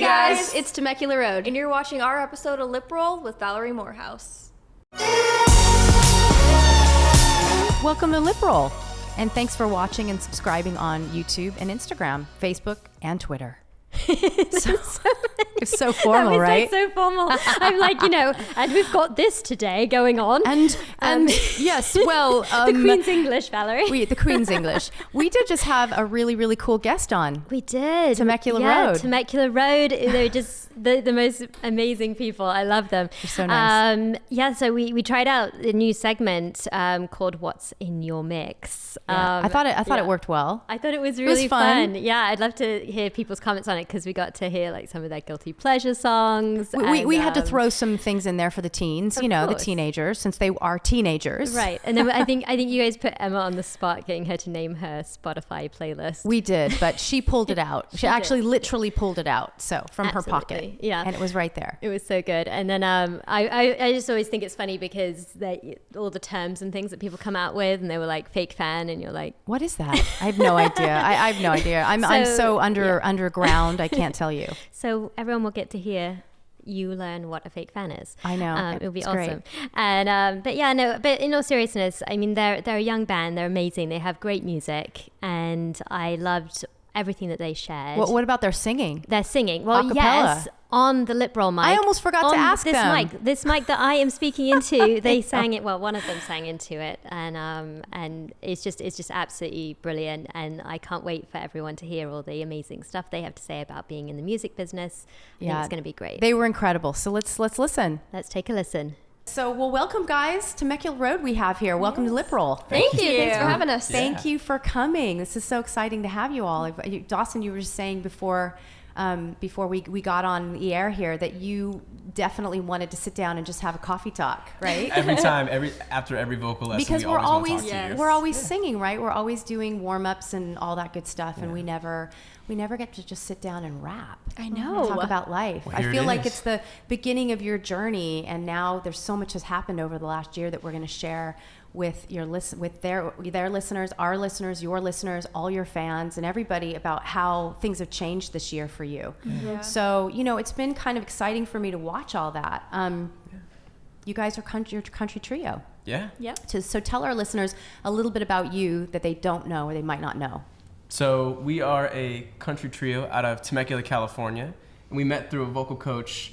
guys, it's Temecula Road. And you're watching our episode of LipRoll with Valerie Morehouse. Welcome to LipRoll, and thanks for watching and subscribing on YouTube and Instagram, Facebook, and Twitter. It's so formal, right? So formal. I'm like, and we've got this today going on. And yes, well, the Queen's English, Valerie. The Queen's English. We did just have a really, really cool guest on. We did. Temecula Road. Temecula Road. They're just the most amazing people. I love them. They're so nice. So we tried out a new segment called "What's in Your Mix." I thought it worked well. I thought it was really fun. Yeah, I'd love to hear people's comments on it because we got to hear like some of their guilty pleasure songs. We had to throw some things in there for the teens, the teenagers, since they are teenagers. Right. And then I think you guys put Emma on the spot, getting her to name her Spotify playlist. We did, but she pulled it out. She actually literally pulled it out. So from her pocket. Yeah. And it was right there. It was so good. And then I just always think it's funny because all the terms and things that people come out with, and they were like fake fan, and you're like, what is that? I have no idea. I have no idea. I'm so underground. I can't tell you. So everyone will get to hear you learn what a fake fan is. I know. It'll be it's awesome. Great. And but in all seriousness, I mean, they're a young band. They're amazing. They have great music, and I loved everything that they shared. What about their singing? Their singing. Well, acapella. Yes, on the LipRoll mic. I almost forgot to ask them. This mic that I am speaking into, they sang it. Well, one of them sang into it, and it's just absolutely brilliant. And I can't wait for everyone to hear all the amazing stuff they have to say about being in the music business. I think it's going to be great. They were incredible. So let's listen. Let's take a listen. So, welcome, guys. Temecula Road we have here. Welcome to LipRoll. Thank you. Thanks for having us. Thank you for coming. This is so exciting to have you all. Dawson, you were just saying before we got on the air here that you definitely wanted to sit down and just have a coffee talk, right? After every vocal lesson, because we're always singing, right? We're always doing warm-ups and all that good stuff, and we never get to just sit down and rap. I know. Talk about life. Well, I feel like it's the beginning of your journey, and now there's so much has happened over the last year that we're going to share with their listeners, our listeners, your listeners, all your fans, and everybody about how things have changed this year for you. Yeah. So it's been kind of exciting for me to watch all that. You guys are your country trio. Yeah. Yep. So tell our listeners a little bit about you that they don't know or they might not know. So we are a country trio out of Temecula, California, and we met through a vocal coach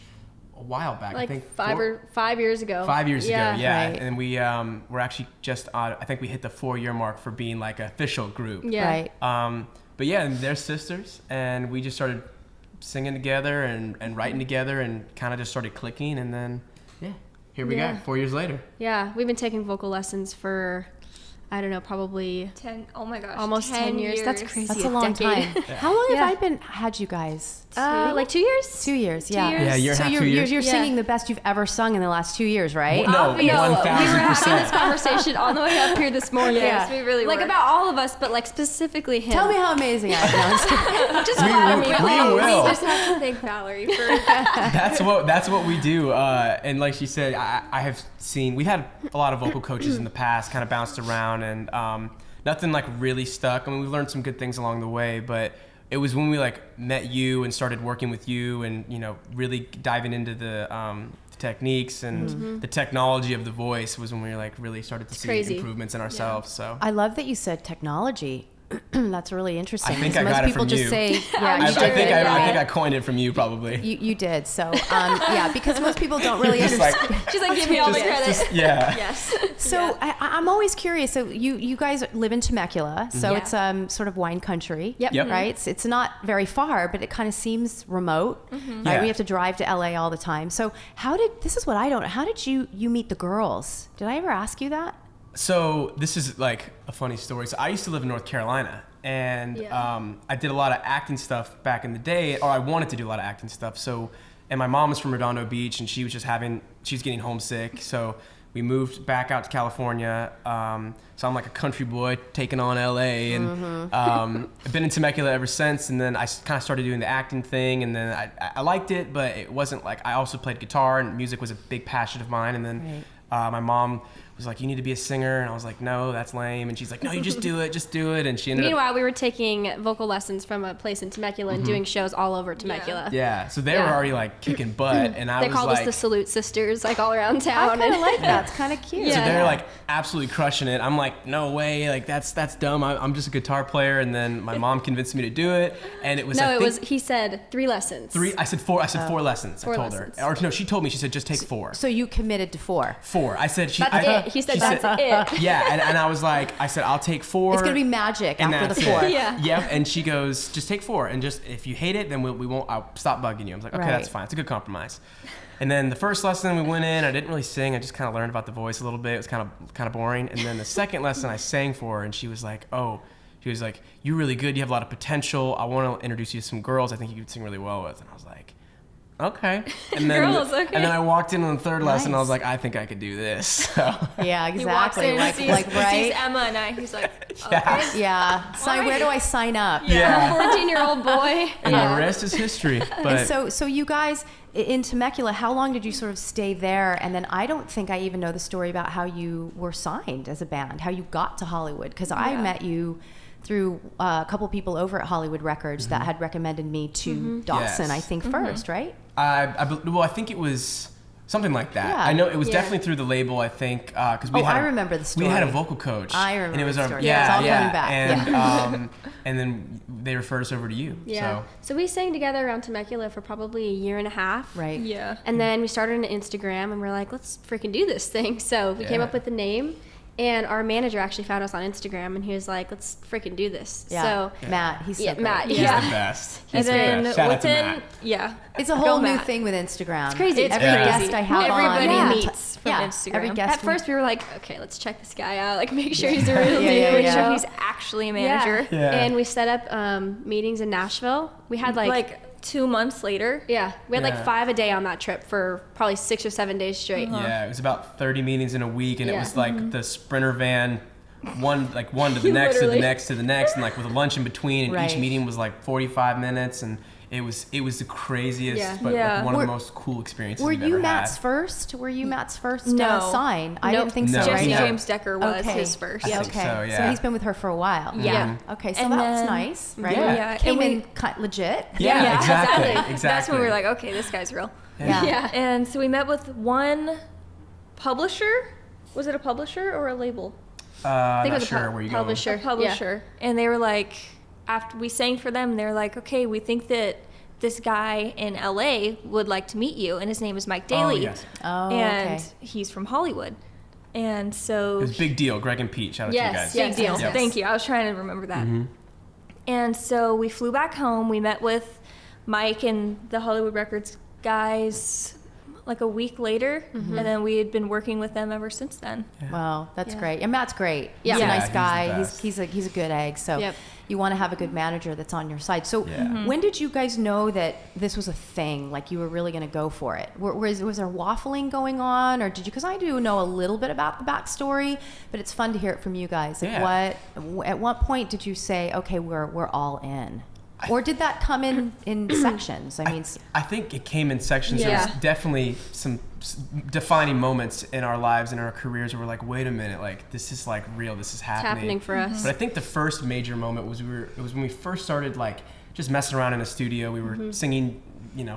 a while back. Like I think 5 years ago. 5 years ago, yeah. Right. And we we're actually just on. I think we hit the 4-year mark for being like an official group. Yeah. Right. But yeah, and they're sisters, and we just started singing together and writing together, and kind of just started clicking, and then here we go. 4 years later. Yeah, we've been taking vocal lessons for, I don't know, probably 10. Oh my gosh. almost 10 years. That's crazy. That's a long time. How long have I had you guys? Like 2 years? 2 years, yeah. 2 years. Yeah, So 2 years. you're singing the best you've ever sung in the last 2 years, right? No, We were having 1,000%. this conversation on the way up here this morning. Yes, we really like were. about all of us, but like specifically him. Tell me how amazing I am. Just flatter me. we will. We just have to thank Valerie for That's what we do. And like she said, I have seen, we had a lot of vocal coaches in the past, kind of bounced around, and nothing like really stuck. I mean, we learned some good things along the way, but it was when we like met you and started working with you, and really diving into the techniques and the technology of the voice was when we like really started to see crazy. improvements in ourselves. So I love that you said technology. That's really interesting. I think 'cause I most got it people from just you. say, I you think did. I coined it from you probably. You did. So because most people don't really Just understand. like, She's like, give me all the credit. yeah. Yes. So I'm always curious. So you guys live in Temecula, so Yeah. it's sort of wine country. Yep. Yep. Right. It's not very far, but it kind of seems remote. Right. Yeah. We have to drive to LA all the time. So how did you meet the girls? Did I ever ask you that? So this is like a funny story. So I used to live in North Carolina, and I did a lot of acting stuff back in the day, or I wanted to do a lot of acting stuff. So, and my mom was from Redondo Beach, and she was getting homesick. So we moved back out to California. So I'm like a country boy taking on LA, and I've been in Temecula ever since. And then I kind of started doing the acting thing, and then I liked it, but it wasn't like, I also played guitar, and music was a big passion of mine. And then my mom was like, you need to be a singer. And I was like, no, that's lame. And she's like, no, you just do it. And she ended Meanwhile, we were taking vocal lessons from a place in Temecula and doing shows all over Temecula. Yeah, so they were already like kicking butt, and I They was called like, us the Salute Sisters, like all around I town. kind of like that. It's kind of cute. so they're like absolutely crushing it. I'm like, no way, like that's dumb. I'm just a guitar player. And then my mom convinced me to do it, and it was he said 3 lessons. 3. I said 4. I said 4 lessons. 4 I told lessons. her, or no, she told me. She said just take 4. So you committed to 4. 4. I said That's it. He said that's it. Yeah, and I was like, I said I'll take 4. It's gonna be magic and after the that's 4th. it. Yeah. Yep. And she goes, just take 4, and just if you hate it, then we won't. I'll stop bugging you. I was like, okay, Right. that's fine. It's a good compromise. And then the first lesson we went in, I didn't really sing. I just kind of learned about the voice a little bit. It was kind of boring. And then the second lesson I sang for her, and she was like, you're really good. You have a lot of potential. I want to introduce you to some girls I think you could sing really well with. And I was like, okay. And then, Girls, okay. And then I walked in on the third lesson. I was Nice. like, I think I could do this. So, Yeah, He walks exactly. in, Like, sees, like sees right? Emma and I. He's like, yeah. Yeah. Sign. Where do I sign up? Yeah. 14-year-old boy. And the rest is history. But And so you guys in Temecula, how long did you sort of stay there? And then I don't think I even know the story about how you were signed as a band, how you got to Hollywood, because I met you through a couple people over at Hollywood Records that had recommended me to Dawson, Yes. I think first, right? I think it was something like that. Yeah. I know it was Yeah. definitely through the label. I think because we Oh, had I remember the story. We had a vocal coach. I remember and it was the our story. yeah, It's all yeah. coming back. And and then they referred us over to you. Yeah. So we sang together around Temecula for probably a year and a half. Right. yeah. And then we started an Instagram and we're like, let's freaking do this thing. So we came Yeah. up with the name, and our manager actually found us on Instagram and he was like, let's freaking do this. Yeah. So Matt, he's so yeah, great. Matt. He's Yeah. the best. And He's the then best. Shout out to within, Matt. yeah. It's a whole new Matt. thing with Instagram. It's crazy. It's Every crazy. guest I have Everybody on, meets from Instagram. Every guest. At first we were like, okay, let's check this guy out, like make sure he's a real Yeah, deal. yeah, Make yeah. sure he's actually a manager. Yeah. And we set up meetings in Nashville. We had Like 2 months later. yeah, we had like Yeah. 5 a day on that trip for probably 6 or 7 days straight. Yeah, it was about 30 meetings in a week, and it Yeah. was like the Sprinter van, one to the next to the Literally. next to the next, and like with a lunch in between, and each Right. meeting was like 45 minutes, and it was the craziest, Yeah. but Yeah. like one of Were- the most cool experiences Were we've you ever Matt's had. first? Were you Matt's first No. sign? I Nope. didn't think so. No, right? Just he- James Decker was Okay. his first. I Yeah, think okay. so, yeah. he's been with her for a while. Yeah. Okay, so And that's then- nice, right? Yeah. Yeah, Came and in legit. Yeah, exactly. That's when we were like, okay, this guy's real. Yeah. Yeah. And so we met with one publisher. Was it a publisher or a label? I think Not it was a sure where you publisher. A publisher. And they were like, after we sang for them, they're like, okay, we think that this guy in LA would like to meet you, and his name is Mike Oh, Daly. yes. Oh, And okay. he's from Hollywood. And so It was a big deal. Greg and Pete, shout out to you Yes, guys. yes. big deal. Yes. Thank you. I was trying to remember that. And so we flew back home. We met with Mike and the Hollywood Records guys like a week later, and then we had been working with them ever since then. Wow, that's Yeah. great. And Matt's great. Yeah. He's a Yeah, nice he's the guy. best. He's a good egg. So Yep. you want to have a good manager that's on your side. So Yeah. when did you guys know that this was a thing? Like you were really going to go for it? Was there waffling going on, or did you? Because I do know a little bit about the backstory, but it's fun to hear it from you guys. Like Yeah. at what point did you say, okay, we're all in? Or did that come in sections? I mean, I think it came in sections. Yeah. There was definitely some defining moments in our lives and our careers where we're like, wait a minute, like this is like real, this is It's happening. happening for us. But I think the first major moment was it was when we first started like just messing around in a studio. We were singing,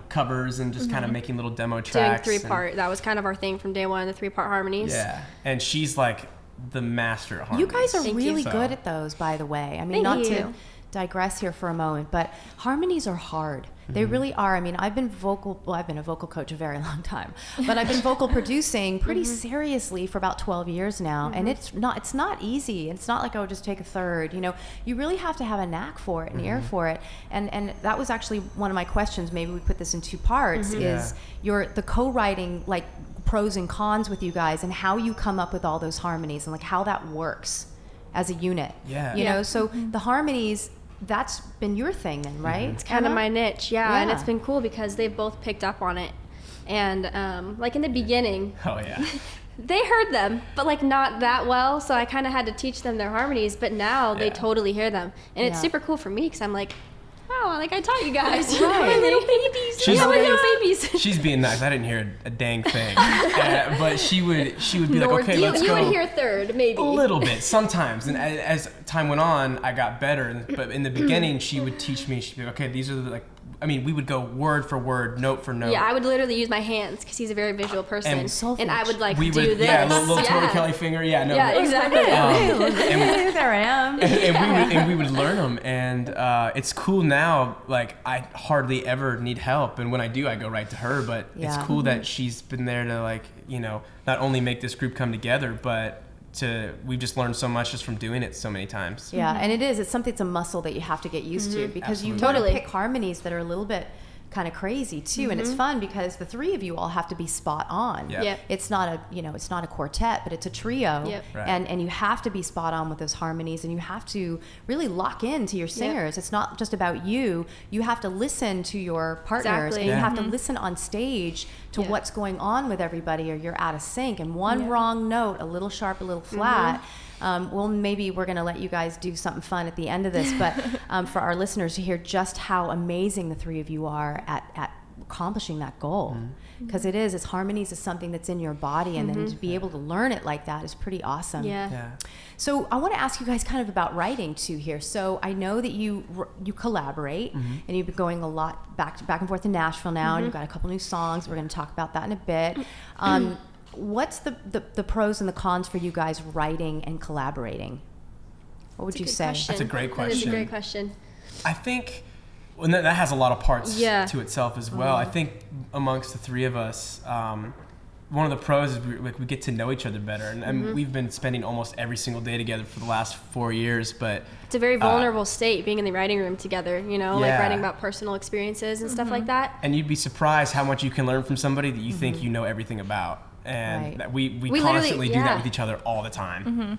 covers and just kind of making little demo Doing tracks. 3-part. That was kind of our thing from day one, the 3-part harmonies. Yeah, and she's like the master at you harmonies. guys are Thank really you. good at those, by the way. I Thank mean, not to you. digress here for a moment, but harmonies are hard. They really are. I mean, I've been a vocal coach a very long time, but I've been vocal producing pretty seriously for about 12 years now. And it's not easy. It's not like, oh, just take a third, you really have to have a knack for it, an ear for it. And that was actually one of my questions. Maybe we put this in 2 parts is the co-writing, like pros and cons with you guys and how you come up with all those harmonies and like how that works as a unit. Yeah. You know, so the harmonies, that's been your thing then, right? It's kind of my niche, and Yeah. it's been cool because they've both picked up on it. And like in the beginning, Oh yeah. they heard them, but like not that well. So I kind of had to teach them their harmonies. But now they Yeah. totally hear them, and it's Yeah. super cool for me because I'm like, wow, like I taught you guys. Right. We're little babies. She's- We're little babies. She's being nice. I didn't hear a dang thing. But she would be like, okay, let's You go. would hear third, maybe. A little bit sometimes, and as time went on, I got better. But in the beginning, she would teach me. She'd be like, okay, these are we would go word for word, note for note. Yeah, I would literally use my hands because he's a very visual person, and I would we do would, this. yeah, little Tori Kelly finger, yeah, no. Yeah, exactly. There I am. and we would learn them, and it's cool now. Like I hardly ever need help, and when I do, I go right to her. But it's cool that she's been there to not only make this group come together, but we've just learned so much just from doing it so many times. Yeah, and it's something, it's a muscle that you have to get used to, because you want to pick harmonies that are a little bit kind of crazy too, and it's fun because the three of you all have to be spot on. Yep. It's not a quartet, but it's a trio. Yep. Right. And you have to be spot on with those harmonies, and you have to really lock into your singers. It's not just about you. You have to listen to your partners, Exactly. and you have to listen on stage to what's going on with everybody, or you're out of sync. And one wrong note, a little sharp, a little flat. Maybe we're going to let you guys do something fun at the end of this, but for our listeners to hear just how amazing the three of you are at accomplishing that goal. Because it's harmonies is something that's in your body, and then to be able to learn it like that is pretty awesome. Yeah. So I want to ask you guys kind of about writing too here. So I know that you collaborate, and you've been going a lot back and forth to Nashville now, and you've got a couple new songs. We're going to talk about that in a bit. What's the pros and the cons for you guys writing and collaborating? What would you say? That's a great question. That is a great question. I think that has a lot of parts to itself as well. I Mm-hmm. think amongst the three of us, one of the pros is we get to know each other better, and Mm-hmm. we've been spending almost every single day together for the last 4 years. But It's a very vulnerable state, being in the writing room together, like Yeah. writing about personal experiences and stuff like that. and you'd be surprised how much you can learn from somebody that you think you know everything about, and Right. that we literally- constantly do that yeah. with each other all the time.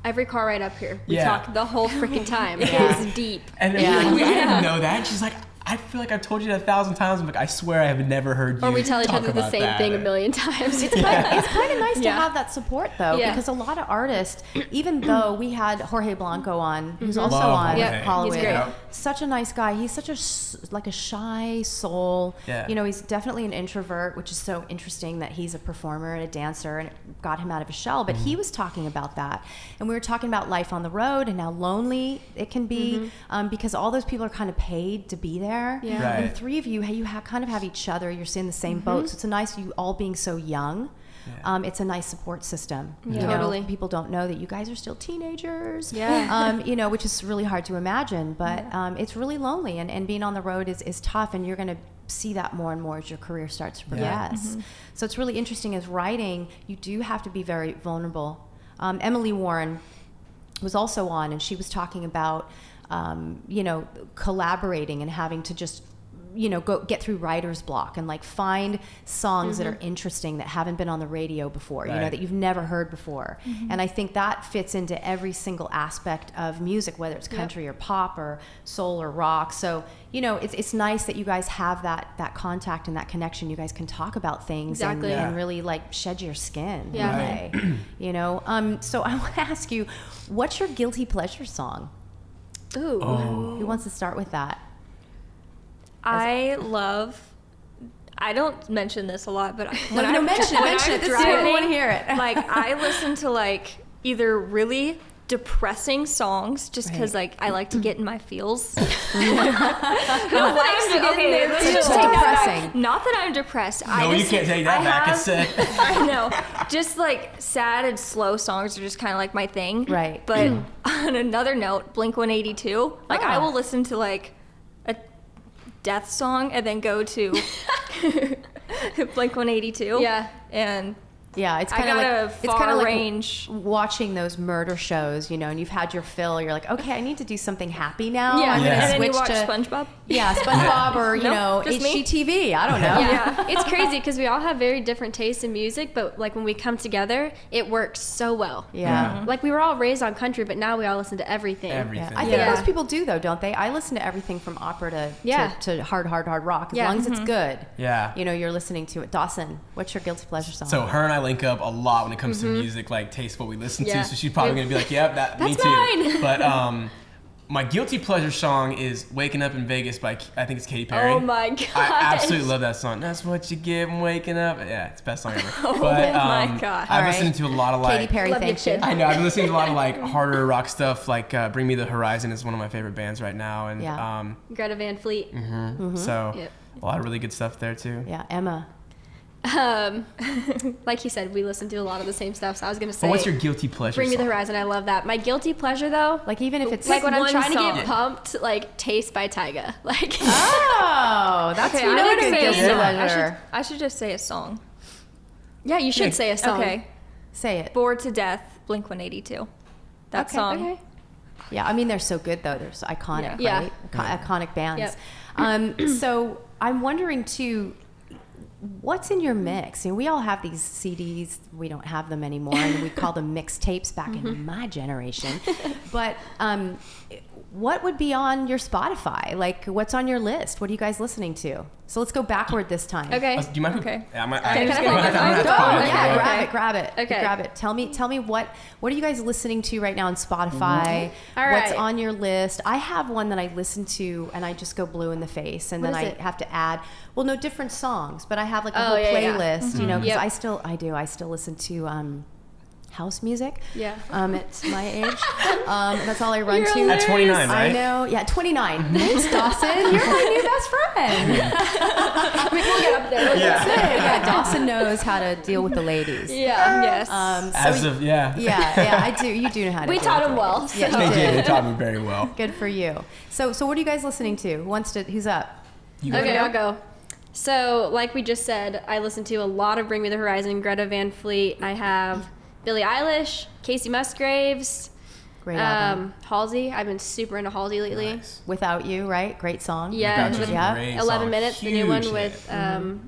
Every car ride up here, we Yeah. talk the whole freaking time. Yeah. It's deep. And then we didn't know that. And she's like, I feel like I've told you that 1,000 times. I'm like, I swear I have never heard you Or we tell each talk other the about same that. thing a million times. It's kind of nice to Yeah. have that support, though, Yeah. because a lot of artists, even though we had Jorge Blanco on, who's also Love on Jorge. Hollywood, He's great. such a nice guy. He's such a shy soul. Yeah. He's definitely an introvert, which is so interesting that he's a performer and a dancer, and it got him out of his shell. But he was talking about that, and we were talking about life on the road and how lonely it can be, because all those people are kind of paid to be there. Yeah. Right. And the three of you, you kind of have each other. You're in the same boat, so it's a nice, you all being so young. Yeah. It's a nice support system. Yeah. Totally. People don't know that you guys are still teenagers. Yeah. Which is really hard to imagine, but it's really lonely, and being on the road is tough, and you're going to see that more and more as your career starts to progress. So it's really interesting as writing, you do have to be very vulnerable. Emily Warren was also on, and she was talking about collaborating and having to just go get through writer's block and find songs that are interesting, that haven't been on the radio before, Right. that you've never heard before. And I think that fits into every single aspect of music, whether it's country or pop or soul or rock. So it's nice that you guys have that contact and that connection. You guys can talk about things Exactly. and really shed your skin in Yeah. a way. So I want to ask you, what's your guilty pleasure song? Ooh. Who wants to start with that? I don't mention this a lot, but when No, I'm mention it. This is what I driving, want to hear it. I listen to either really depressing songs just because I like to get in my feels. Who likes to get in there? let's It's just just take that depressing. back. Not that I'm depressed. No, you can't take that back. It's sad. I know. Just sad and slow songs are just kind of my thing. Right. But on another note, Blink 182, I will listen to a death song and then go to Blink 182. Yeah. And Yeah, it's I kind of got like a far range. watching those murder shows, and you've had your fill. You're like, okay, I need to do something happy now. Yeah. I'm Yeah. gonna And then you switch watch to SpongeBob. SpongeBob or Nope, just me. HGTV. I don't know. Yeah, it's crazy because we all have very different tastes in music, but when we come together, it works so well. Yeah. We were all raised on country, but now we all listen to everything. Everything. I think Yeah. most people do though, don't they? I listen to everything from opera to hard rock. As Yeah. long as it's good. Yeah. You're listening to it. Dawson, what's your guilty pleasure song? So her and I link up a lot when it comes to music, taste what we listen Yeah. to. So she's probably gonna be like, "Yep, me That's too." mine. But My guilty pleasure song is "Waking Up in Vegas" by I think it's Katy Perry. Oh my god! I absolutely love that song. That's what you get when waking up. Yeah, it's the best song ever. Oh But, my god! I've All listened right. to a lot of like Katy Perry, Love you, thank you. kid. I know I've been listening to a lot of like harder rock stuff. Like "Bring Me the Horizon" is one of my favorite bands right now, and Yeah. Greta Van Fleet. so Yep. a lot of really good stuff there too. Yeah, Emma. Like you said, we listen to a lot of the same stuff. So I was gonna say, But what's your guilty pleasure? Bring Me the song? Horizon. I love that. My guilty pleasure though, Like even if it's like when I'm one trying to song. get pumped, like "Taste" by Tyga. Like, Oh, that's Okay, you I know need a to good say a guilty song. pleasure. I should just say a song. yeah, you should say a song. Okay. Say it. Bored to Death, Blink 182. That Okay, song. Okay. Yeah, I mean they're so good though. They're so iconic, Yeah. right? Iconic bands. Yep. So I'm wondering too, what's in your mix? You know, we all have these CDs. We don't have them anymore, and we call them mixtapes back in my generation. But what would be on your Spotify? Like, what's on your list? What are you guys listening to? So let's go backward this time. Okay. Do you mind? Okay. Yeah, I might. Can I I- put my phone? I- Go, Okay. yeah, Okay. grab it. Okay. Grab it. Tell me what are you guys listening to right now on Spotify? All What's right. on your list? I have one that I listen to and I just go blue in the face, and What then is I it? have to add, well, no, different songs, but I have like a Oh, whole yeah, yeah. playlist, you know, because Yep. I still listen to house music. Yeah. At my age, that's all I run You're to. At 29, I right? know. Yeah, 29. Thanks, Dawson. You're my new best friend. We'll get up there. Yeah, Dawson knows how to deal with the ladies. Yeah. Yes. As of yeah. Yeah, I do. You do know how to. We deal taught with him the well. ladies. So. Yeah, They you did. They did. taught me very well. Good for you. So what are you guys listening to? Who's up? Okay, I'll go. So, like we just said, I listen to a lot of Bring Me the Horizon, Greta Van Fleet. I have Billie Eilish, Casey Musgraves, Great album. Halsey. I've been super into Halsey lately. Nice. Without You, right? Great song. Yeah, Without with You's a Yeah. great 11 song. Minutes, the new one Huge with hit.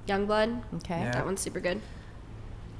Youngblood. Okay. Yeah. That one's super good.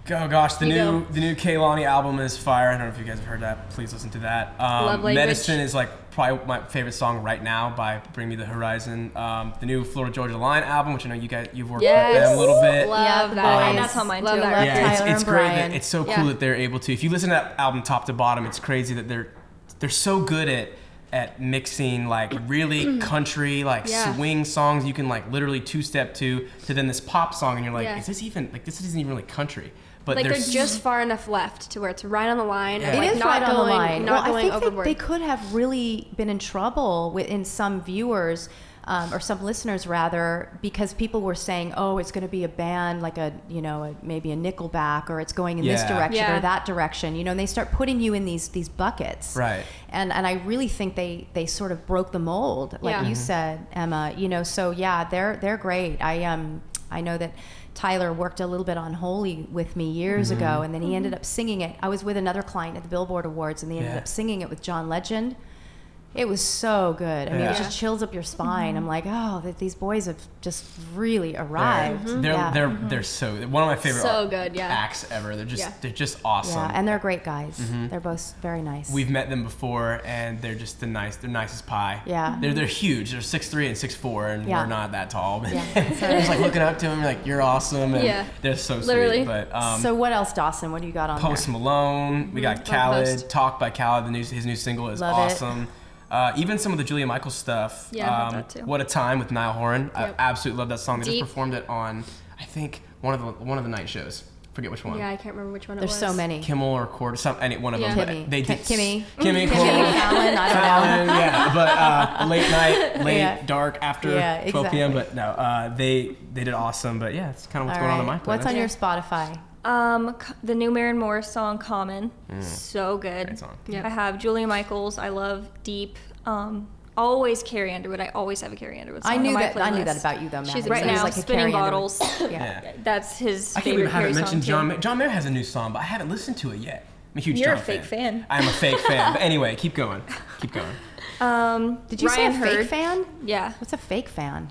Oh gosh, the You new go. the new Kehlani album is fire. I don't know if you guys have heard that. Please listen to that. Love Language. Medicine is like probably my favorite song right now by Bring Me the Horizon. The new Florida Georgia Line album, which I know you've worked with them a little bit. Love Yeah, the that. boys. That's on mine, Love too. that Love record. Yeah, Tyler it's and great. Brian. It's so cool Yeah. that they're able to. If you listen to that album top to bottom, it's crazy that they're so good at mixing like really country like Yeah. swing songs you can like literally two-step to then this pop song and you're like, Yeah. is this even like this isn't even really country? But Like, they're there's just far enough left to where it's right on the line. Yeah. And, It like, is not right on going, the line. Not Well, going I think overboard. they could have really been in trouble in some viewers or some listeners rather, because people were saying, "Oh, it's going to be a band like maybe a Nickelback, or it's going in this Yeah. direction Yeah. or that direction." You know, and they start putting you in these buckets. Right. And I really think they sort of broke the mold, like Yeah. you said, Emma. You know, so yeah, they're great. I know that Tyler worked a little bit on Holy with me years ago, and then he ended up singing it. I was with another client at the Billboard Awards, and they ended Yeah. up singing it with John Legend. It was so good. I mean, it Yeah. just chills up your spine. I'm like, oh, these boys have just really arrived. They're so one of my favorite So good, yeah. acts ever. They're Yeah. just awesome. Yeah, and they're great guys. They're both very nice. We've met them before, and they're just they're nice as pie. Yeah. they're huge. They're 6'3" and 6'4", and Yeah. we're not that tall. But Yeah. they're just like looking up to him, like you're awesome. And Yeah. they're so Literally. sweet. But so what else, Dawson? What do you got on Post there? Malone, we got Love Khaled. Post. Talk by Khaled. His new single is Love it. awesome. Even some of the Julia Michaels stuff. Yeah, I love that too. What a Time with Niall Horan. Yep. I absolutely love that song. They Deep. just performed it on, I think, one of the night shows. Forget which one. Yeah, I can't remember which one There's it was. so many. Kimmel or Cord, one of Yeah. them. But Kimmy. they did Kimmy. Kimmy, Kimmy Kimmel, Fallon, I don't know. Fallon, yeah. But late night, late Yeah. dark after Yeah, 12 p.m. exactly. But no, they did awesome. But yeah, it's kind of what's going on in my playlist. What's on your Spotify? The new Maren Morris song "Common," so good. Great song. Yep. I have Julia Michaels. I love Deep. Always Carrie Underwood. I always have a Carrie Underwood song I knew on my that. I knew playlist. that about you, though, Matt. She's It Right was now, like a Spinning Carrie Underwood. Bottles. Yeah. That's his I can't favorite believe I Carrie haven't song mentioned too. John Mayer. John Mayer has a new song, but I haven't listened to it yet. I'm a huge You're John a fake fan. I am a fake fan. But anyway, keep going. Keep going. Did you Ryan say a fake Hurd. fan? Yeah. What's a fake fan?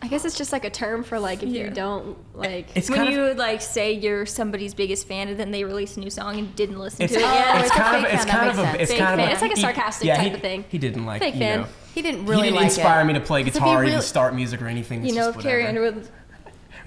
I guess it's just like a term for like if Yeah. you don't like. It's When kind you of. would like say you're somebody's biggest fan and then they release a new song and didn't listen It's, to it Oh, yet. it's a kind of. fake It's fan, that kind of. makes A, sense. it's Fake kind of. fan. A, It's like a he- sarcastic yeah, type he- of thing. He didn't like. Fake you fan. know, He didn't he really didn't like inspire it. me to play 'Cause if guitar or you even really- start music or anything. It's You know, just if Carrie whatever. Underwood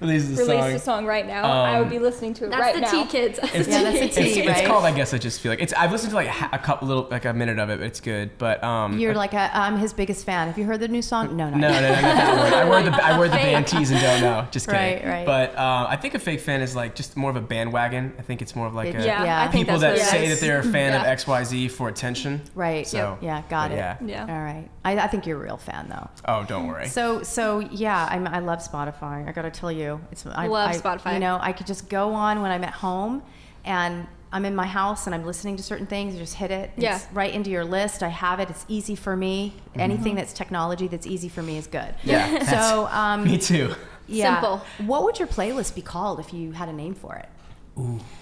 releases the song right now, I would be listening to it right now. That's the T kids. It's, Yeah, that's a T, right? It's called, I guess I just feel like I've listened to like a couple little, like a minute of it, but it's good. But You're like I'm his biggest fan. Have you heard the new song? No, no, not that word. I wear the band tees and don't know. Just kidding. Right. But I think a fake fan is like just more of a bandwagon. I think it's more of like I think people that's that what say it that is. they're a fan of XYZ for attention. Right. So, Yeah. Got it. Yeah. All right. I think you're a real fan though. Oh, don't worry. So yeah, I love Spotify. I gotta tell you, I love Spotify. You know, I could just go on when I'm at home, and I'm in my house and I'm listening to certain things. You just hit it. Yeah. It's right into your list. I have it. It's easy for me. Anything that's technology that's easy for me is good. Yeah. So Me too. yeah. Simple. What would your playlist be called if you had a name for it?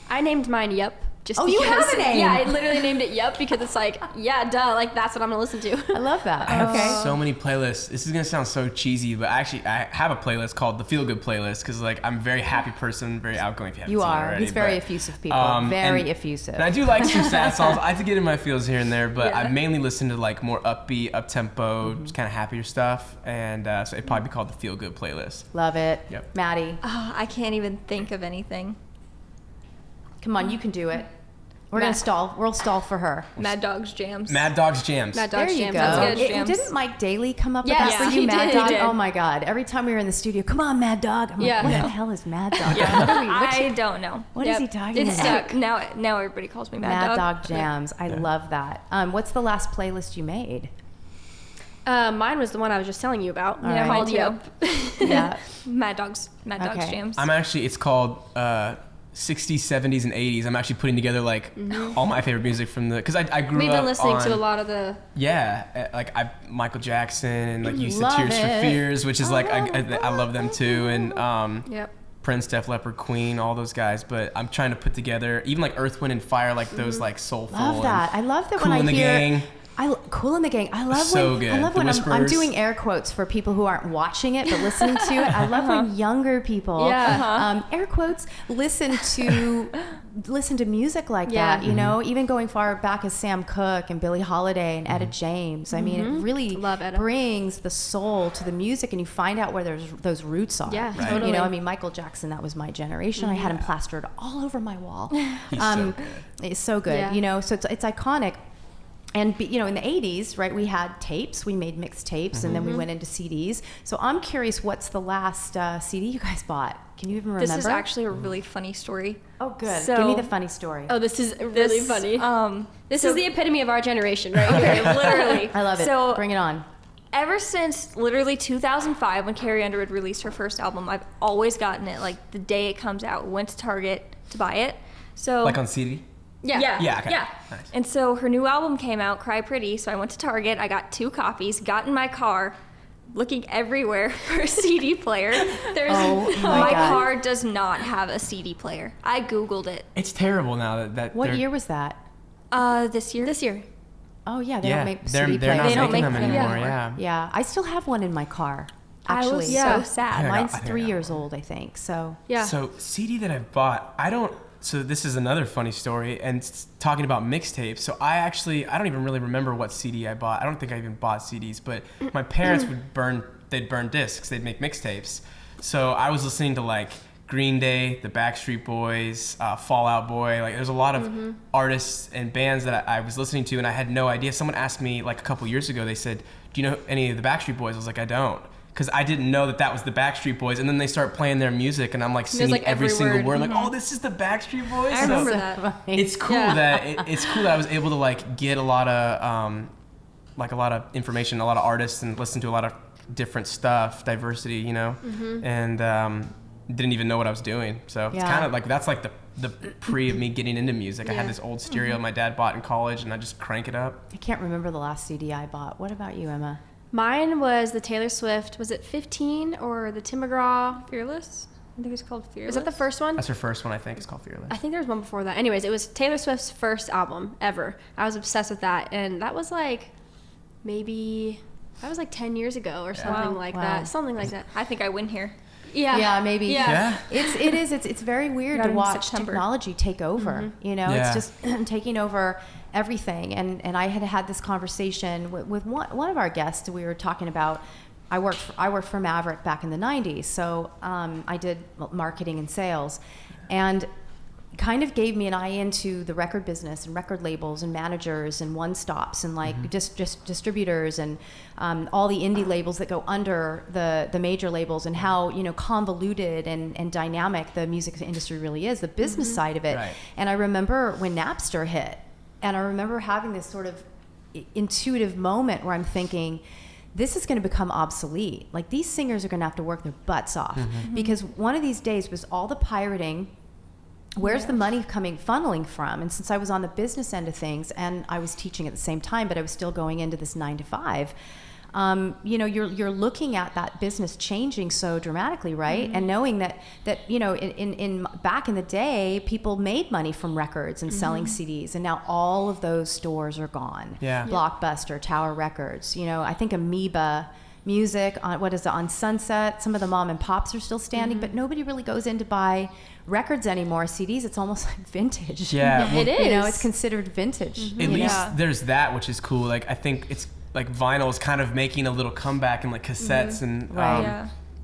I named mine Yup. Just Oh, because, you have a name. Yeah, I literally named it Yup because it's like, yeah, duh, like that's what I'm gonna listen to. I love that. I have Okay. so many playlists. This is gonna sound so cheesy, but actually, I have a playlist called the Feel Good playlist because like I'm a very happy person, very outgoing. If you haven't You seen it are. already, He's very but, effusive, people. Very and- effusive. And I do like some sad songs. I have to get in my feels here and there, but I mainly listen to like more upbeat, up tempo, just kind of happier stuff, and so it'd probably be called the Feel Good playlist. Love it. Yep. Maddie, Oh, I can't even think of anything. come on, you can do it. We're gonna stall. We'll stall for her. Mad Dogs Jams. Mad Dogs Jams. Mad There Dogs you Jams. go. That's good. Jams. Didn't Mike Daly come up Yes, with that for you, he Mad did, Dog? he did. Oh my God! Every time we were in the studio, come on, Mad Dog. I'm like, Yeah. what Yeah. the hell is Mad Dog? I don't know. What is Yep. he talking It's about? stuck. Now everybody calls me Mad Dog Jams. I love that. What's the last playlist you made? Mine was the one I was just telling you about. Yeah, Called mine too. Yup. Yeah. Mad Dogs Okay. Jams. It's called 60s, 70s, and 80s. I'm actually putting together like all my favorite music from because I grew We've up been listening on, to a lot of the. Yeah, like Michael Jackson and like used to Love Tears it. for Fears, which is like I love them too, and Yep. Prince, Def Leppard, Queen, all those guys. But I'm trying to put together even like Earth, Wind, and Fire, like those like soulful. Love that. I love that Cool when I in the hear. Gang. Cool in the Gang. I love So when good. I love The when I'm Whispers. doing air quotes for people who aren't watching it but listening to it. I love when younger people, air quotes, listen to music like Yeah. that. You know, even going far back as Sam Cooke and Billie Holiday and Etta James. I mean, it really Love Etta. brings the soul to the music, and you find out where those roots are. Yeah, Right. totally. You know, I mean, Michael Jackson, that was my generation. I had him plastered all over my wall. He's so good. It's so good, Yeah. you know, so it's iconic. And, you know, in the 80s, right, we had tapes. We made mixed tapes, and then we went into CDs. So I'm curious, what's the last CD you guys bought? Can you even remember? This is actually a really funny story. Oh, good. So- Give me the funny story. Oh, this is really funny. This so- is the epitome of our generation, right Okay, here. literally. I love it. So Bring it on. ever since literally 2005 when Carrie Underwood released her first album, I've always gotten it like the day it comes out. Went to Target to buy it. So Like on CD. Yeah. Yeah. Okay. Yeah. Nice. And so her new album came out, Cry Pretty. So I went to Target. I got 2 copies. Got in my car, looking everywhere for a CD player. Oh my God. car does not have a CD player. I Googled it. It's terrible now that What they're- year was that? This year. This year. Oh, yeah, they Yeah, don't make they're CD not players. They don't making make them them anymore. anymore. Yeah. Yeah, I still have one in my car, I actually. was Yeah. so sad. I Mine's think I 3 got years one. old, I think. So Yeah. So CD that I've bought, so this is another funny story, and it's talking about mixtapes. So I don't even really remember what CD I bought. I don't think I even bought CDs, but my parents they'd burn discs. They'd make mixtapes. So I was listening to like Green Day, the Backstreet Boys, Fall Out Boy. Like there's a lot of artists and bands that I was listening to, and I had no idea. Someone asked me like a couple years ago, they said, "Do you know any of the Backstreet Boys?" I was like, "I don't." Because I didn't know that was the Backstreet Boys, and then they start playing their music, and I'm like singing like, every every single word. word. Like, oh, this is the Backstreet Boys. I remember that. It's cool Yeah. that it's cool that I was able to like get a lot of information, a lot of artists, and listen to a lot of different stuff, diversity, you know, and didn't even know what I was doing. So it's Yeah. kind of like that's like the pre of me getting into music. I had Yeah. this old stereo my dad bought in college, and I just crank it up. I can't remember the last CD I bought. What about you, Emma? Mine was the Taylor Swift. Was it 15 or the Tim McGraw? Fearless? I think it's called Fearless. Was that the first one? That's her first one, I think. It's called Fearless. I think there was one before that. Anyways, it was Taylor Swift's first album ever. I was obsessed with that, and that was like that was like 10 years ago or something Wow. like Wow. that. Something like that. I think I win here. Yeah. Yeah, maybe. Yeah. Yeah. It's very weird Got to in watch September. technology take over. You know, Yeah. it's just taking over everything. And I had this conversation with one of our guests. We were talking about I worked for Maverick back in the 90s. So I did marketing and sales, and kind of gave me an eye into the record business and record labels and managers and one-stops and like just distributors and all the indie labels that go under the major labels, and how, you know, convoluted and dynamic the music industry really is, the business side of it. Right. And I remember when Napster hit, and I remember having this sort of intuitive moment where I'm thinking, this is going to become obsolete. Like, these singers are going to have to work their butts off, because one of these days was all the pirating. Where's the money funneling from? And since I was on the business end of things, and I was teaching at the same time, but I was still going into this 9 to 5, you know, you're looking at that business changing so dramatically, right? And knowing that you know, in back in the day, people made money from records and selling CDs, and now all of those stores are gone. Yeah. Blockbuster, Tower Records, you know, I think Amoeba Music on Sunset, some of the mom and pops are still standing, but nobody really goes in to buy records anymore. CDs, it's almost like vintage. Yeah, well, it is. You know, it's considered vintage. At least there's that, which is cool. Like, I think it's like vinyl is kind of making a little comeback, and like cassettes and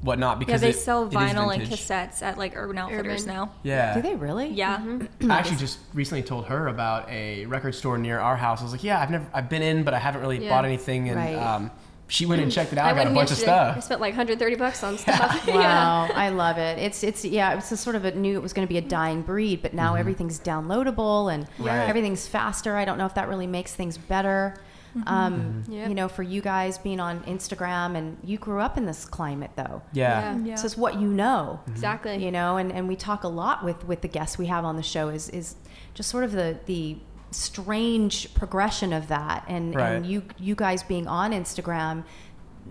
whatnot, because they sell it is vinyl and vintage. cassettes at like Urban Outfitters now. Yeah. Do they really? Yeah. I actually just recently told her about a record store near our house. I was like, yeah, I've been in, but I haven't really bought anything. And Right. She went and checked it out. I got a went bunch of yesterday. I stuff. spent like $130 on stuff. Wow, I love it. It's it was a sort of it was going to be a dying breed, but now everything's downloadable and everything's faster. I don't know if that really makes things better. You know, for you guys being on Instagram, and you grew up in this climate though. Yeah. So it's what you know. Exactly. You know, and we talk a lot with the guests we have on the show is just sort of the strange progression of that, and you guys being on Instagram,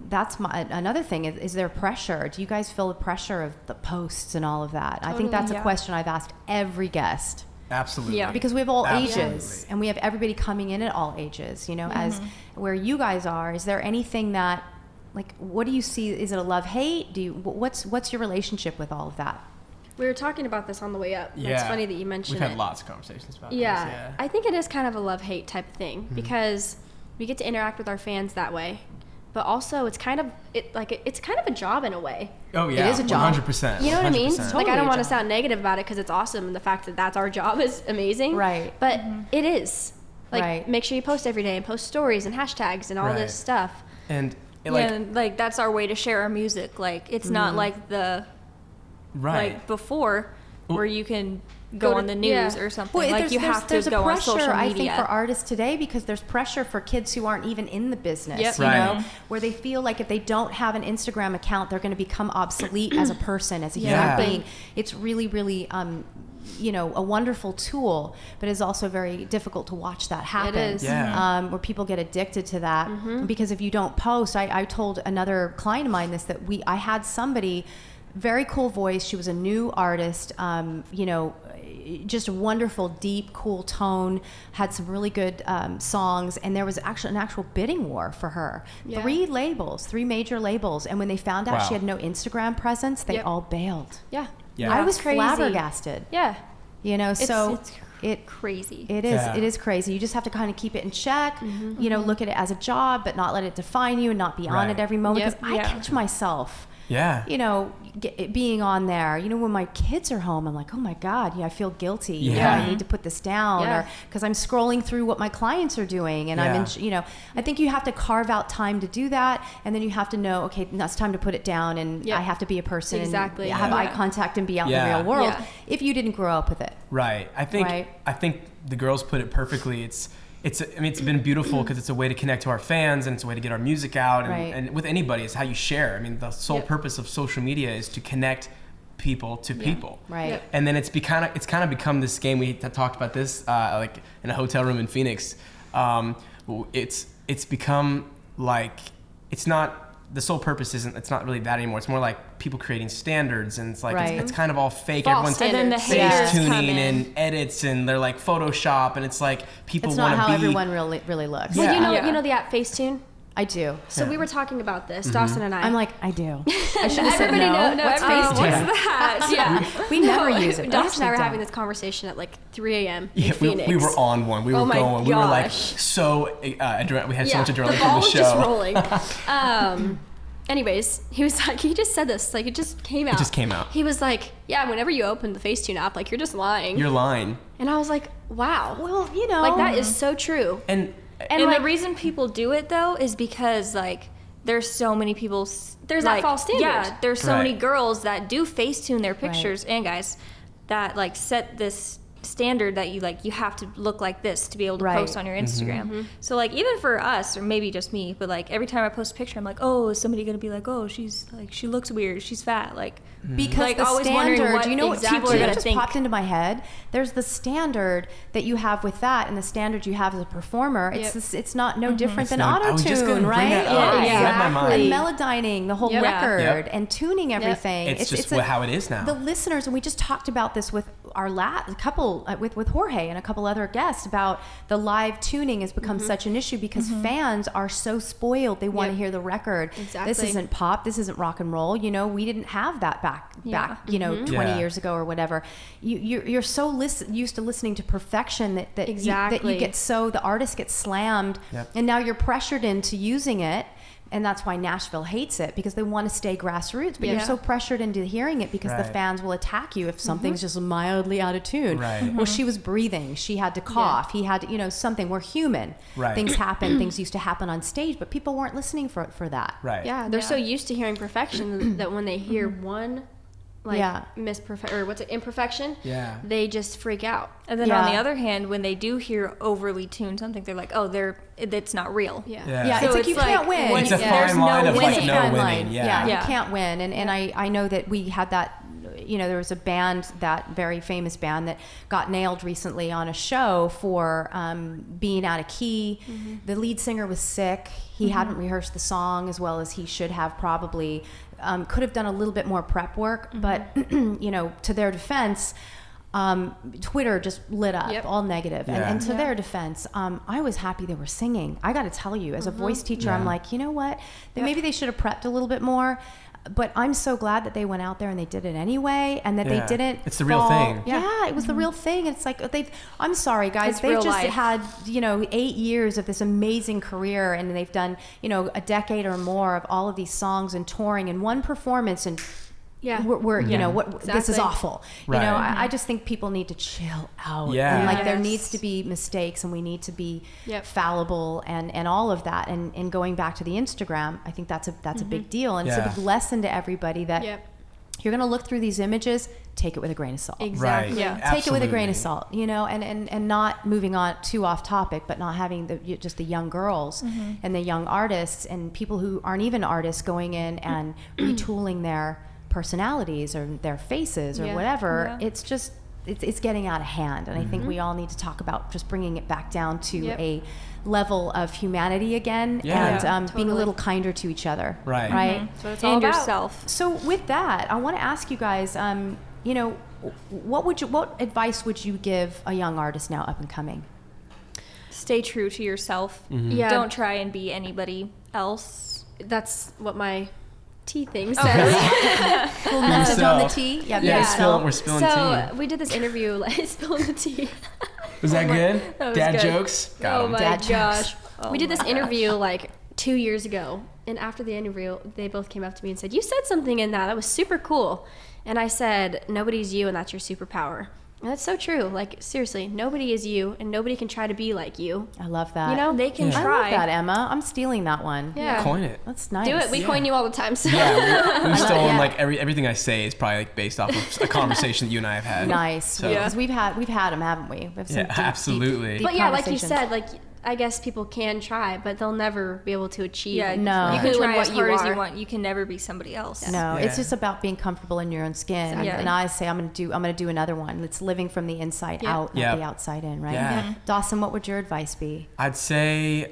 that's another thing. Is there pressure? Do you guys feel the pressure of the posts and all of that? I think that's a question I've asked every guest. Absolutely. Yeah. Because we have all Absolutely. ages, and we have everybody coming in at all ages, you know, as where you guys are. Is there anything that, like, what do you see? Is it a love-hate? What's your relationship with all of that? We were talking about this on the way up. Yeah. It's funny that you mentioned We've had it. lots of conversations about this. Yeah. Yeah. I think it is kind of a love-hate type of thing, because we get to interact with our fans that way. But also, it's kind of a job in a way. Oh yeah. It is a job. 100%. You know what I mean? 100%. Like, Totally I don't a want to job. sound negative about it, because it's awesome, and the fact that that's our job is amazing. Right. But it is. Like, Right. make sure you post every day and post stories and hashtags and all Right. this stuff. And And like that's our way to share our music. Like, it's not like like before, where you can go on the news or something. Well, like, you have to go on social media. I think, for artists today, because there's pressure for kids who aren't even in the business, Yep. you Right. know, where they feel like if they don't have an Instagram account, they're going to become obsolete as a person, as a Yeah. human being. It's really, really, you know, a wonderful tool, but it's also very difficult to watch that happen. is. Yeah. Where people get addicted to that, because if you don't post, I told another client of mine this, that I had somebody, very cool voice. She was a new artist, you know, just a wonderful, deep, cool tone, had some really good songs, and there was actually an actual bidding war for her. Yeah. 3 major labels, and when they found out Wow. she had no Instagram presence, they all bailed. Yeah. Yeah. I was crazy. flabbergasted. Yeah. You know, so it's crazy. it is. Yeah. It is crazy. You just have to kind of keep it in check. You know, look at it as a job, but not let it define you, and not be on Right. it every moment. Yep. Because I catch myself, Yeah. you know, being on there. You know, when my kids are home, I'm like, oh my God, I feel guilty. You know, Yeah. I need to put this down, Yeah. or because I'm scrolling through what my clients are doing, and I'm in. You know, I think you have to carve out time to do that, and then you have to know, okay, now it's time to put it down, and Yep. I have to be a person, Exactly. and have eye contact, and be out in the Yeah. real world. Yeah. If you didn't grow up with it, Right. I think the girls put it perfectly. I mean, it's been beautiful because it's a way to connect to our fans, and it's a way to get our music out, and, Right. and with anybody, it's how you share. I mean, the sole purpose of social media is to connect people to people. right? Yep. And then it's kind of become this game. We talked about this like in a hotel room in Phoenix. It's become like, it's not, the sole purpose it's not really that anymore. It's more like people creating standards, and it's like Right. it's kind of all fake. False Everyone's standards. And then the face haters come tuning in. and edits, and they're like Photoshop, and it's like people It's want not to how be. everyone really looks. Yeah. Well, Yeah. you know the app Facetune? I do. So we were talking about this, Dawson and I. I'm like, I do. I should have said Everybody no. know What's everybody- Facetune? What's that? yeah. We never use it. Dawson and I were Actually having don't. this conversation at like 3 a.m. Yeah, in Phoenix. we were on one. We were Oh my going. We were like gosh. so. We had so much adrenaline the from ball the was show. just rolling. anyways, he was like, he just said this, like, it just came out. It just came out. He was like, yeah, whenever you open the Facetune app, like, you're just lying. You're lying. And I was like, wow. Well, you know, Like, that is so true. And And like, the reason people do it though is because like there's so many people. There's like, that false standard. Yeah, there's so many Right. girls that do Facetune their pictures and guys that like set this standard that you have to look like this to be able to Right. post on your Instagram. So like even for us, or maybe just me, but like every time I post a picture, I'm like, oh, is somebody gonna be like, oh, she's like, she looks weird, she's fat, like. Because Like, the always wondering standard, what you know what exactly people they're that gonna just think. popped into my head? There's the standard that you have with that and the standard you have as a performer. It's not no different than not- I was just gonna auto-tune, bring right? that up. Yeah, It read my mind. And melodyning the whole Yep. record Yep. and tuning everything. It's just how it is now. The listeners, and we just talked about this with our couple, with Jorge and a couple other guests about the live tuning has become such an issue because fans are so spoiled. They want to Yep. hear the record. Exactly. This isn't pop. This isn't rock and roll. You know, we didn't have that back, you know, 20 Yeah. years ago or whatever. You're so used to listening to perfection that that Exactly. you get so the artist gets slammed, Yep. and now you're pressured into using it. And that's why Nashville hates it, because they want to stay grassroots, but you're Yeah. so pressured into hearing it because the Right. fans will attack you if something's just mildly out of tune. Right. Well, she was breathing. She had to cough. He had to, you know, something. We're human. Right. Things happen. Things used to happen on stage, but people weren't listening for that. Right. Yeah, they're so used to hearing perfection that when they hear one, like, Yeah. imperfection, Yeah. they just freak out. And then on Yeah. the other hand, when they do hear overly tuned something, they're like, oh, it's not real. Yeah. Yeah, So it's like you it's like can't win. It's a there's fine line no of winning. like It's a no fine winning. line. Yeah. You Yeah. can't win. And I know that we had that, you know, there was a band, that very famous band that got nailed recently on a show for being out of key. The lead singer was sick. He hadn't rehearsed the song as well as he should have probably. Could have done a little bit more prep work, but you know, to their defense, Twitter just lit up, Yep. all negative. Yeah. And to their defense, I was happy they were singing. I got to tell you, as a voice teacher, I'm like, you know what? Maybe they should have prepped a little bit more. But I'm so glad that they went out there and they did it anyway, and that they Yeah. didn't. It's the real fall- thing. Yeah, it was the real thing. It's like I'm sorry, guys. It's They've real just life. had 8 years of this amazing career, and they've done a decade or more of all of these songs and touring in one performance, and Yeah. we're you know what this is Exactly. awful. Right. You know, I just think people need to chill out. Yeah. And like there Yes. needs to be mistakes, and we need to be Yep. fallible and all of that. And going back to the Instagram, I think that's a big deal, and it's Yeah. a big lesson to everybody that Yep. you're going to look through these images, take it with a grain of salt. Exactly. Right. Yeah. Take it with a grain of Absolutely. salt, you know, and not moving on too off topic, but not having just the young girls and the young artists and people who aren't even artists going in and retooling their personalities or their faces or Yeah. whatever. Yeah. It's just it's getting out of hand, and I think we all need to talk about just bringing it back down to Yep. a level of humanity again, Yeah. and Yeah, being a totally. little kinder to each other. Right. Right. That's what it's all And about. yourself. So with that, I want to ask you guys, you know, what advice would you give a young artist now up and coming? Stay true to yourself. Yeah. Don't try and be anybody else. That's what my tea thing Oh, says. Full message on the yourself. tea. Yeah, we're spilling So tea. we did this interview, like, spilling the tea. Was that good? that was Dad good. jokes? Got Oh 'em. my Dad jokes. gosh. Oh We did this my interview like 2 years ago. And after the interview, they both came up to me and said, "You said something in that. That was super cool." And I said, "Nobody's you, and that's your superpower." And that's so true. Like, seriously, nobody is you, and nobody can try to be like you. I love that. You know? They can Yeah. I try. love that, Emma. I'm stealing that one. Yeah. Coin it. That's nice. Do it. We Yeah. coin you all the time. So. Yeah, we've stolen yeah. like everything I say is probably like based off of a conversation that you and I have had. Nice. So, Because we've had them, haven't we? We have some Yeah, deep, absolutely. deep But yeah, like you conversations. said, like, I guess people can try, but they'll never be able to achieve. Yeah, No. You Right. can Doing try what as you hard as you are. want. You can never be somebody else. No, Yeah. it's just about being comfortable in your own skin. Exactly. And I say I'm gonna do another one. It's living from the inside Yeah. out, not Yeah. the outside in, right? Yeah. Dawson, what would your advice be? I'd say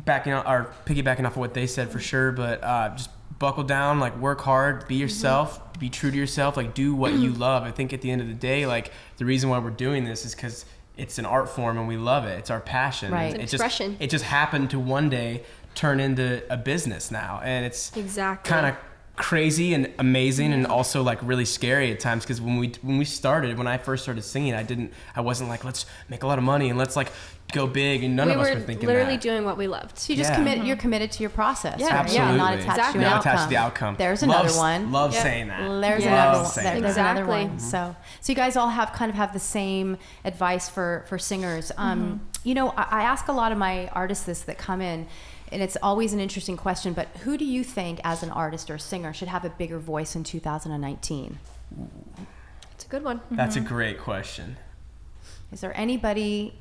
piggybacking off of what they said for sure, but just buckle down, like work hard, be yourself, be true to yourself, like do what you love. I think at the end of the day, like the reason why we're doing this is because it's an art form and we love it. It's our passion. Right. It's an It expression. It just happened to one day turn into a business now, and it's Exactly. kind of crazy and amazing, and also like really scary at times, because when I first started singing, I wasn't like, let's make a lot of money and let's like go big, and none of us were thinking We were literally that. doing what we loved. So you just you're committed to your process. Yeah, right? Absolutely. Not attached to an Not outcome. attached to the outcome. There's another one. Love saying that. There's Yes. another one. There's another Exactly. one. So you guys all have the same advice for singers. You know, I ask a lot of my artists this that come in, and it's always an interesting question, but who do you think as an artist or singer should have a bigger voice in 2019? It's a good one. That's a great question. Is there anybody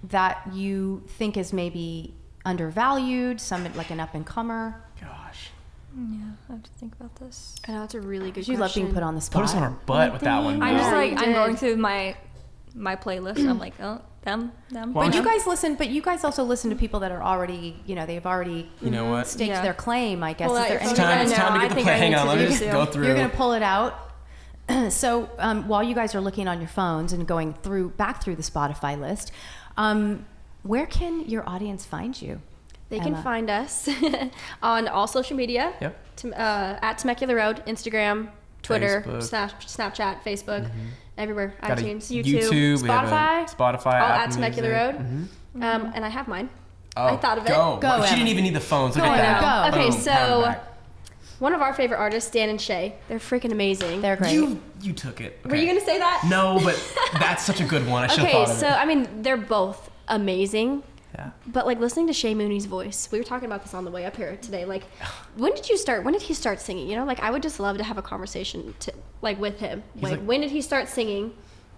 that you think is maybe undervalued, some like an up-and-comer? Gosh. Yeah, I have to think about this. I know it's a really good You love question. being put on the spot. Put us on our butt with that one. I'm just Yeah, like, you I'm did. going through my playlist, and I'm like, oh, them. Why But don't you guys also listen to people that are already, they've already You know what? staked Yeah. their claim, I guess. Well, Is there it's any- time- It's time to I get the think play. I Hang need on, to let me do just too. go through. You're gonna pull it out. So while you guys are looking on your phones and going back through the Spotify list, where can your audience find you? They can Emma? find us on all social media. Yep. At Temecula Road, Instagram, Twitter, Facebook. Snapchat, Facebook, everywhere. Got a iTunes, YouTube, we have a Spotify, Spotify, all Apple at Temecula Music. Road. And I have mine. Oh, I thought of it. Go. Go, She Emma. didn't even need the phones. Look Go, at that. Emma, go. Okay, Boom, so- pat 'em back. One of our favorite artists, Dan and Shay. They're freaking amazing. They're great. You took it. Were you gonna say that? No, but that's such a good one. I should have Okay, thought of so it. I mean, they're both amazing. Yeah. But like listening to Shay Mooney's voice, we were talking about this on the way up here today. Like, when did he start singing? You know, like I would just love to have a conversation with him. Like, when did he start singing?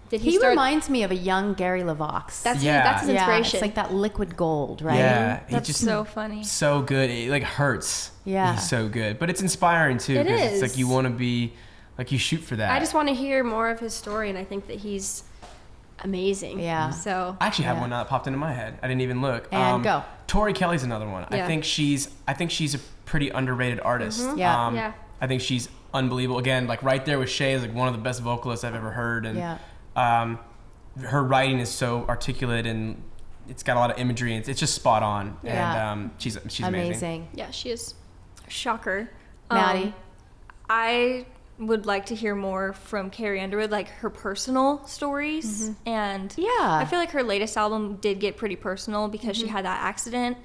Did he He start? reminds me of a young Gary LaVox. That's Yeah. his yeah, inspiration. it's like that liquid gold, right? Yeah, he That's just so funny. so good. It like hurts. Yeah. He's so good, but it's inspiring too. It 'Cause It's like is. you want to be, like you shoot for that. I just want to hear more of his story, and I think that he's amazing. Yeah. So I actually have Yeah. one now that popped into my head. I didn't even look. And go. Tori Kelly's another one. Yeah. I think she's a pretty underrated artist. Yeah. Yeah. I think she's unbelievable. Again, like right there with Shay is like one of the best vocalists I've ever heard, and Yeah. her writing is so articulate and it's got a lot of imagery. And it's just spot on. Yeah. And she's amazing. Amazing. yeah, she is. Shocker. Maddie? I would like to hear more from Carrie Underwood, like her personal stories. And Yeah. I feel like her latest album did get pretty personal because she had that accident.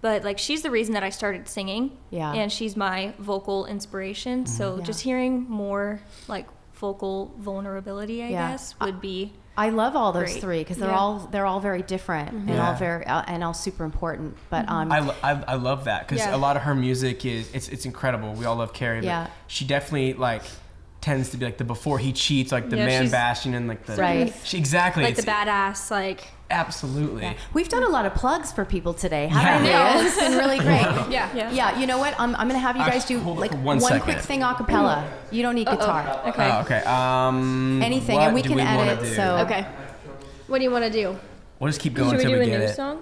But like she's the reason that I started singing. Yeah. And she's my vocal inspiration. So Yeah. just hearing more like vocal vulnerability, I Yeah. guess, would be I love all those Great. three because they're Yeah. all very different and Yeah. all very and all super important. But I love that because Yeah. a lot of her music is it's incredible. We all love Carrie, but Yeah. she definitely like tends to be like the before he cheats, like the Yeah, man she's- bashing and like the Right. She, exactly Like the it's- badass, like absolutely. we've done a lot of plugs for people today, Yeah. haven't we? Yeah. It's been really great. yeah. Yeah, you know what? I'm gonna have you guys do Hold it like for one 1 quick second. thing a cappella. You don't need guitar. okay. Oh, okay. Anything, what and we do can wanna edit, do? so- Okay. What do you want to do? We'll just keep going Should we until do we a get new it. song?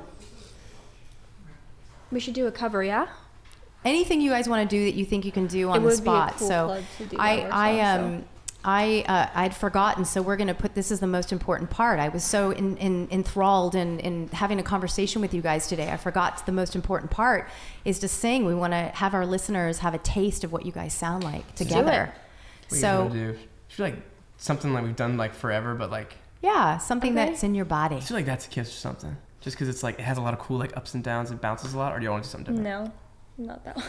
We should do a cover, yeah? Anything you guys want to do that you think you can do on It the would be a spot. cool So plug to do I our song, I'd forgotten, so we're going to put this as the most important part. I was so enthralled in having a conversation with you guys today. I forgot the most important part is to sing. We want to have our listeners have a taste of what you guys sound like together. What do you So wanna do? I feel like something like we've done like forever, but like yeah, something Okay. that's in your body. I feel like that's a Kiss or something. Just because it's like it has a lot of cool like ups and downs and bounces a lot, or do you want to do something different? No, not that one.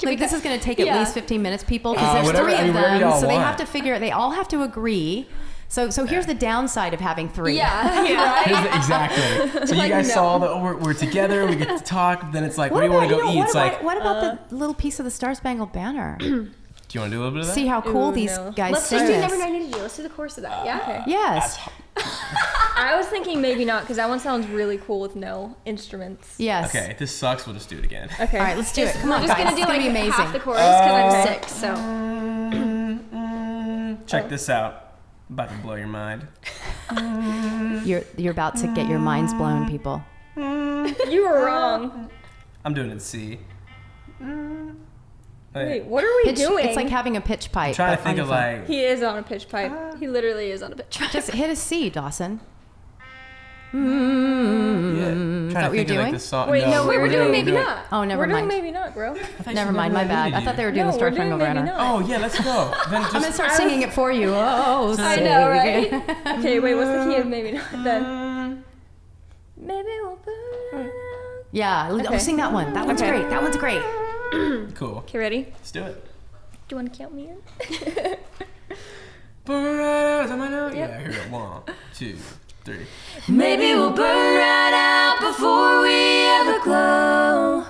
Like this is going to take at Yeah. least 15 minutes, people, because there's whatever- three I mean, of whatever them, y'all so they want. have to figure. They all have to agree. So here's the downside of having three. Yeah. Exactly. So you Like, guys no. saw that we're together, we get to talk. Then it's like, where do you about, want to go know, eat? what It's about, like, what about the little piece of the Star Spangled Banner? do you want to do a little bit of that? See how cool Ooh, these no. guys Let's sing just do this. Never Mind Energy. Let's do the chorus of that, yeah? Yes. I was thinking maybe not because that one sounds really cool with no instruments. Yes. Okay, if this sucks, we'll just do it again. Okay. All right, let's do it. Come We're on, just guys. going to It's do gonna like be amazing. half the chorus because I'm sick, so. Check this out. I'm about to blow your mind. You're about to get your minds blown, people. You were wrong. I'm doing it in C. Wait, what are we doing? It's like having a pitch pipe. I'm trying to but think on of your phone. like. He is on a pitch pipe. He literally is on a pitch. Just hit a C, Dawson. Trying that to what you're think of, like, doing? the song. Wait, no, Wait, we're doing Maybe doing- Not. Oh, never We're mind. doing Maybe Not, bro. Never mind, my bad. I thought they were doing No, the Star we're Spangled doing Maybe Banner. Not. Oh yeah, let's go. Then I'm gonna just start singing it for you. Oh, I say know, it. right? Okay, wait, what's the key of Maybe Not then? Maybe we'll burn out. Yeah, Okay. sing that one. That one's Okay. great. That one's great. cool. Okay, ready? Let's do it. Do you want to count me in? Burn right out. Am I now? Yeah, here we go. 1, 2, 3. Maybe we'll burn right out before we ever glow.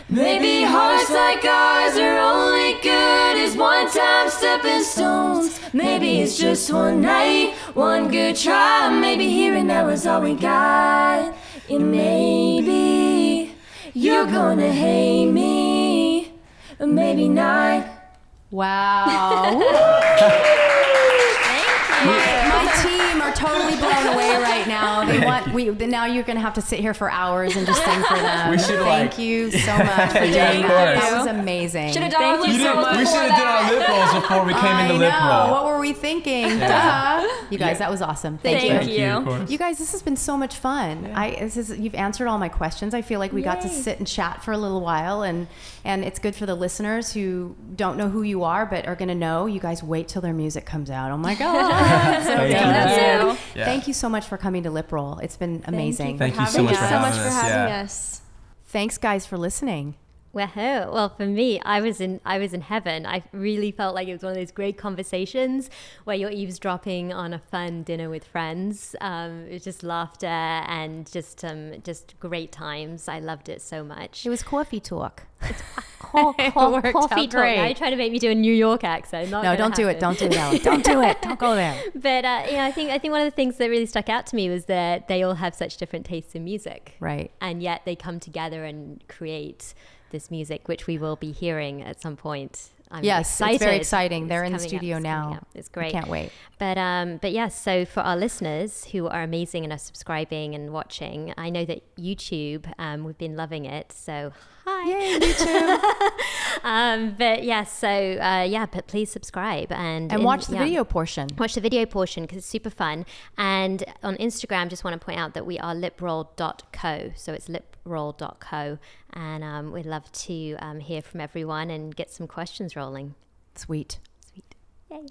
Maybe hearts like ours are only good as one-time stepping stones. Maybe it's just one night, one good try. Maybe here and now is all we got. And maybe you're gonna hate me, or maybe not. Wow. My team are totally blown away right now. Now you're gonna have to sit here for hours and just sing for them. We should, Thank you so much for doing Yeah, of that. course. That was amazing. Should have done Thank you so much. We should have did our lip rolls before we came into lip know. roll. What were we thinking? Yeah. Duh. You guys, that was awesome. Thank Thank you. you. Of course. You guys, this has been so much fun. You've answered all my questions. I feel like we got to sit and chat for a little while, and it's good for the listeners who don't know who you are but are going to know. You guys wait till their music comes out. Oh my God. Thank you. Thank you. Yeah. Thank you so much for coming to LipRoll. It's been amazing. Thank you so much for so having much for us. having Yeah. us. Thanks, guys, for listening. Well, for me, I was in heaven. I really felt like it was one of those great conversations where you're eavesdropping on a fun dinner with friends. It was just laughter and just great times. I loved it so much. It was coffee talk. Coffee worked out talk. great. Now you're trying to make me do a New York accent. Not No, gonna don't do it. happen. Don't do it, Alec. Don't do it. Don't go there. But I think one of the things that really stuck out to me was that they all have such different tastes in music, Right. and yet they come together and create this music, which we will be hearing at some point. I'm Yes, excited. it's very exciting. They're in the coming up, studio it's coming now. up. It's great. Can't wait. But yes, so for our listeners who are amazing and are subscribing and watching, I know that YouTube, we've been loving it. So hi. Yay, YouTube. But yes, so but please subscribe and watch the video portion. Watch the video portion because it's super fun. And on Instagram, just want to point out that we are liproll.co. So it's liproll.co. And we'd love to hear from everyone and get some questions rolling. Sweet. Yay.